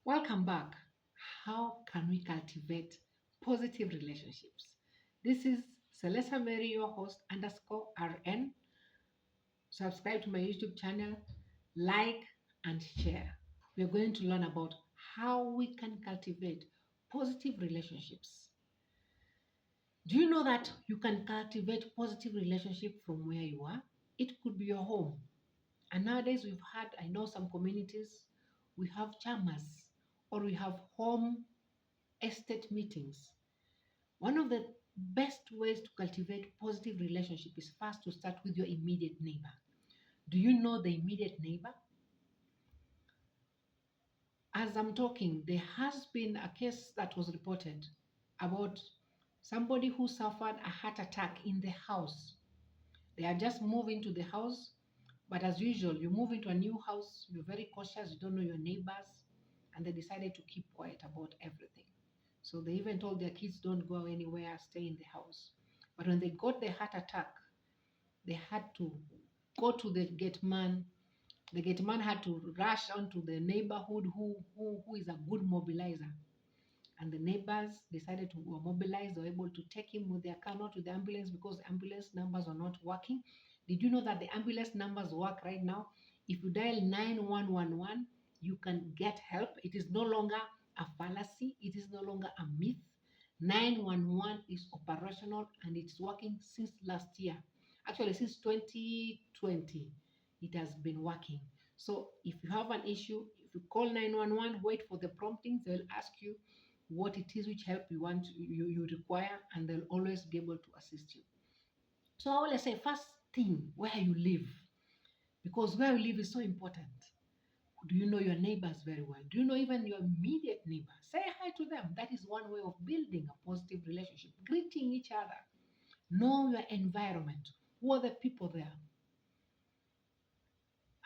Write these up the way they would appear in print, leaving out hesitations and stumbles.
Welcome back. How can we cultivate positive relationships? This is Celesta Mary, your host underscore RN. Subscribe to my YouTube channel, like and share. We are going to learn about how we can cultivate positive relationships. Do you know that you can cultivate positive relationship from where you are? It could be your home. And nowadays I know some communities, we have chamas or we have home estate meetings. One of the best ways to cultivate positive relationship is first to start with your immediate neighbor. Do you know the immediate neighbor? As I'm talking, there has been a case that was reported about somebody who suffered a heart attack in the house. They are just moving to the house, but as usual, you move into a new house, you're very cautious, you don't know your neighbors, and they decided to keep quiet about everything. So they even told their kids, don't go anywhere, stay in the house. But when they got the heart attack, they had to go to the gate man. The gate man had to rush onto the neighborhood who is a good mobilizer. And the neighbors decided to mobilize. They were able to take him with their car, not with the ambulance, because the ambulance numbers are not working. Did you know that the ambulance numbers work right now? If you dial 9111, you can get help. It is no longer a fallacy, it is no longer a myth. 911 is operational and it's working since last year. Actually, since 2020, it has been working. So if you have an issue, if you call 911, wait for the promptings, they'll ask you what it is, which help you require, and they'll always be able to assist you. So I always say, first thing, where you live, because where you live is so important. Do you know your neighbors very well? Do you know even your immediate neighbor? Say hi to them. That is one way of building a positive relationship, greeting each other. Know your environment. Who are the people there?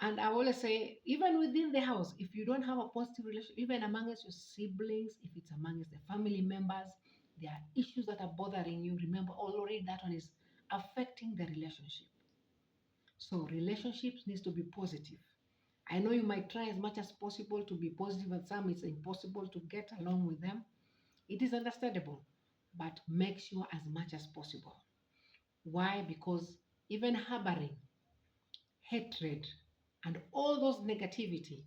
And I always say, even within the house, if you don't have a positive relationship, even amongst your siblings, if it's amongst the family members, there are issues that are bothering you. Remember, already that one is affecting the relationship. So relationships needs to be positive. I know you might try as much as possible to be positive, and some it's impossible to get along with them. It is understandable, but make sure as much as possible. Why? Because even harboring hatred, and all those negativity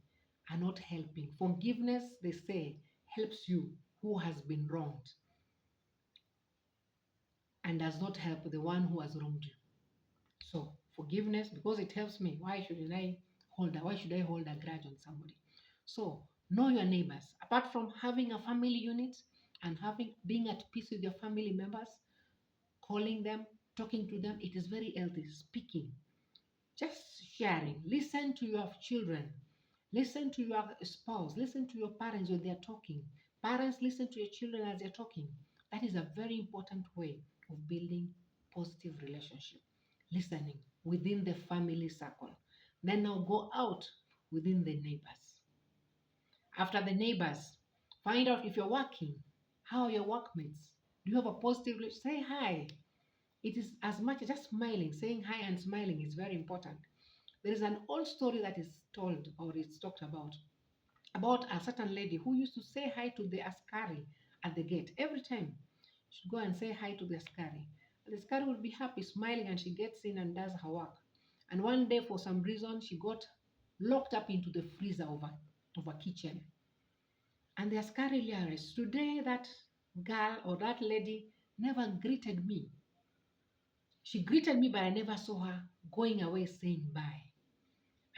are not helping. Forgiveness, they say, helps you who has been wronged and does not help the one who has wronged you. So forgiveness, because it helps me, why should I hold a grudge on somebody? So know your neighbors. Apart from having a family unit and having being at peace with your family members, calling them, talking to them, it is very healthy. Speaking, just sharing. Listen to your children. Listen to your spouse. Listen to your parents when they're talking. Parents, listen to your children as they're talking. That is a very important way of building positive relationship. Listening within the family circle. Then now go out within the neighbors. After the neighbors, find out if you're working. How are your workmates? Do you have a positive relationship? Say hi. It is as much as just smiling. Saying hi and smiling is very important. There is an old story that is told or is talked about a certain lady who used to say hi to the askari at the gate every time. She'd go and say hi to the askari. And the askari would be happy, smiling, and she gets in and does her work. And one day, for some reason, she got locked up into the freezer of a kitchen. And the askari realized, today that girl or that lady never greeted me. She greeted me, but I never saw her going away saying bye.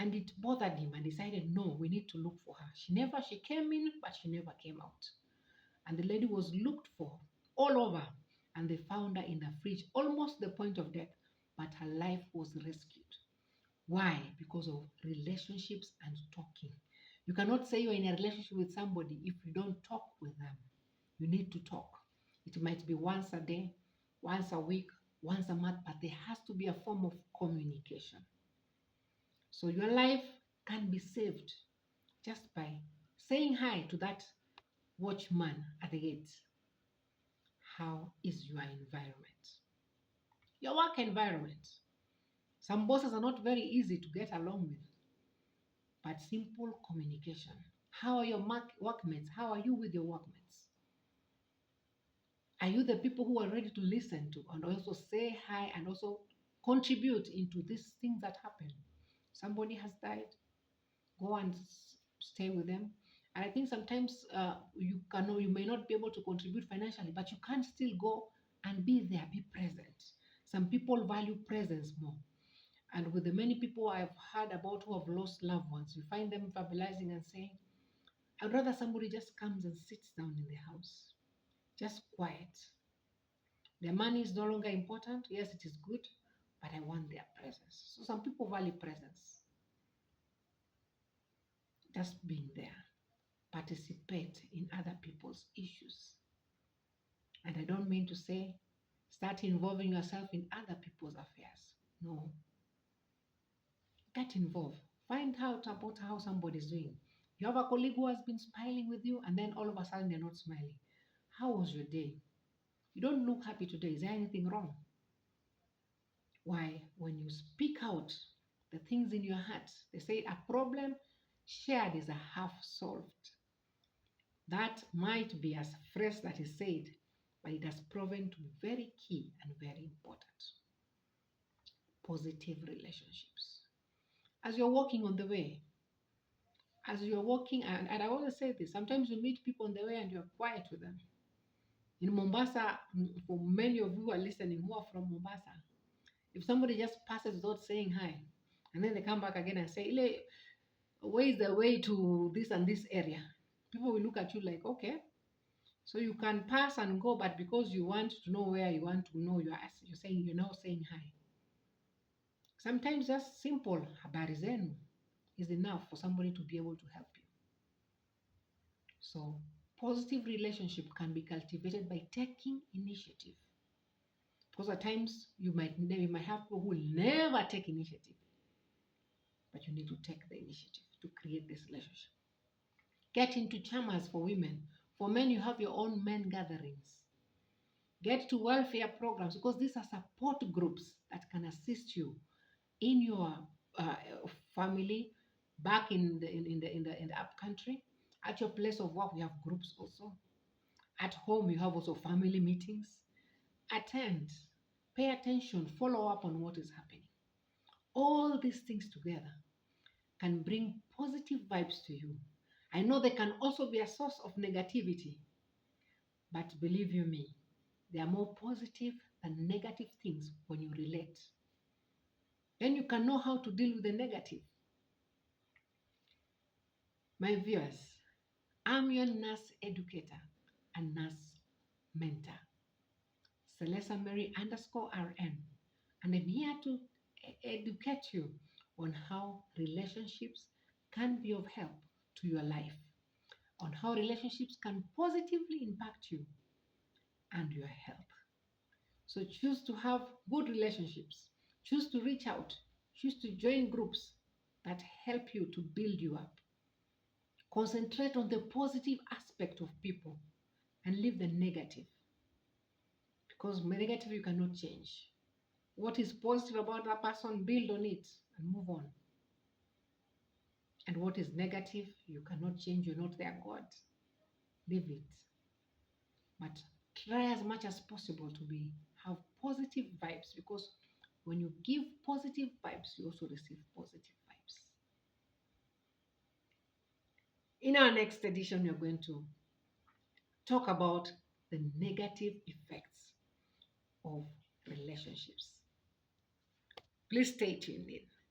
And it bothered him and decided, no, we need to look for her. She came in, but she never came out. And the lady was looked for all over, and they found her in the fridge, almost the point of death, but her life was rescued. Why? Because of relationships and talking. You cannot say you're in a relationship with somebody if you don't talk with them. You need to talk. It might be once a day, once a week, once a month, but there has to be a form of communication. So your life can be saved just by saying hi to that watchman at the gate. How is your environment? Your work environment. Some bosses are not very easy to get along with, but simple communication. How are your workmates? How are you with your workmates? Are you the people who are ready to listen to and also say hi and also contribute into these things that happen? Somebody has died, go and stay with them. And I think sometimes you may not be able to contribute financially, but you can still go and be there, be present. Some people value presence more. And with the many people I've heard about who have lost loved ones, you find them verbalizing and saying, I'd rather somebody just comes and sits down in the house, just quiet. Their money is no longer important. Yes, it is good, but I want their presence. So some people value presence, just being there, participate in other people's issues. And I don't mean to say start involving yourself in other people's affairs. No, get involved. Find out about how somebody's doing. You have a colleague who has been smiling with you, and then all of a sudden they're not smiling. How was your day? You don't look happy today. Is there anything wrong? Why? When you speak out the things in your heart, they say a problem shared is a half solved. That might be a phrase that is said, but it has proven to be very key and very important. Positive relationships. As you're walking on the way, as you're walking, and I always say this, sometimes you meet people on the way and you're quiet with them. In Mombasa, for many of you who are listening who are from Mombasa, if somebody just passes without saying hi, and then they come back again and say, where is the way to this and this area? People will look at you like, okay, so you can pass and go, but because you want to know where you want to know, you're now saying hi. Sometimes just simple habari zenu is enough for somebody to be able to help you. So positive relationship can be cultivated by taking initiative. Because at times you might have people who will never take initiative, but you need to take the initiative to create this relationship. Get into chamas for women. For men, you have your own men gatherings. Get to welfare programs because these are support groups that can assist you in your uh, family, back in the up country. At your place of work, we have groups also. At home, you have also family meetings. Attend, pay attention, follow up on what is happening. All these things together can bring positive vibes to you. I know they can also be a source of negativity, but believe you me, they are more positive than negative things when you relate. Then you can know how to deal with the negative. My viewers, I'm your nurse educator and nurse mentor, Celesta Mary _RN, and I'm here to educate you on how relationships can be of help to your life, on how relationships can positively impact you and your health. So choose to have good relationships, choose to reach out, choose to join groups that help you to build you up. Concentrate on the positive aspect of people and leave the negative, because negative you cannot change. What is positive about that person, build on it and move on. And what is negative, you cannot change. You're not their God. Leave it. But try as much as possible to have positive vibes, because when you give positive vibes, you also receive positive vibes. In our next edition, we're going to talk about the negative effects of relationships. Please stay tuned in.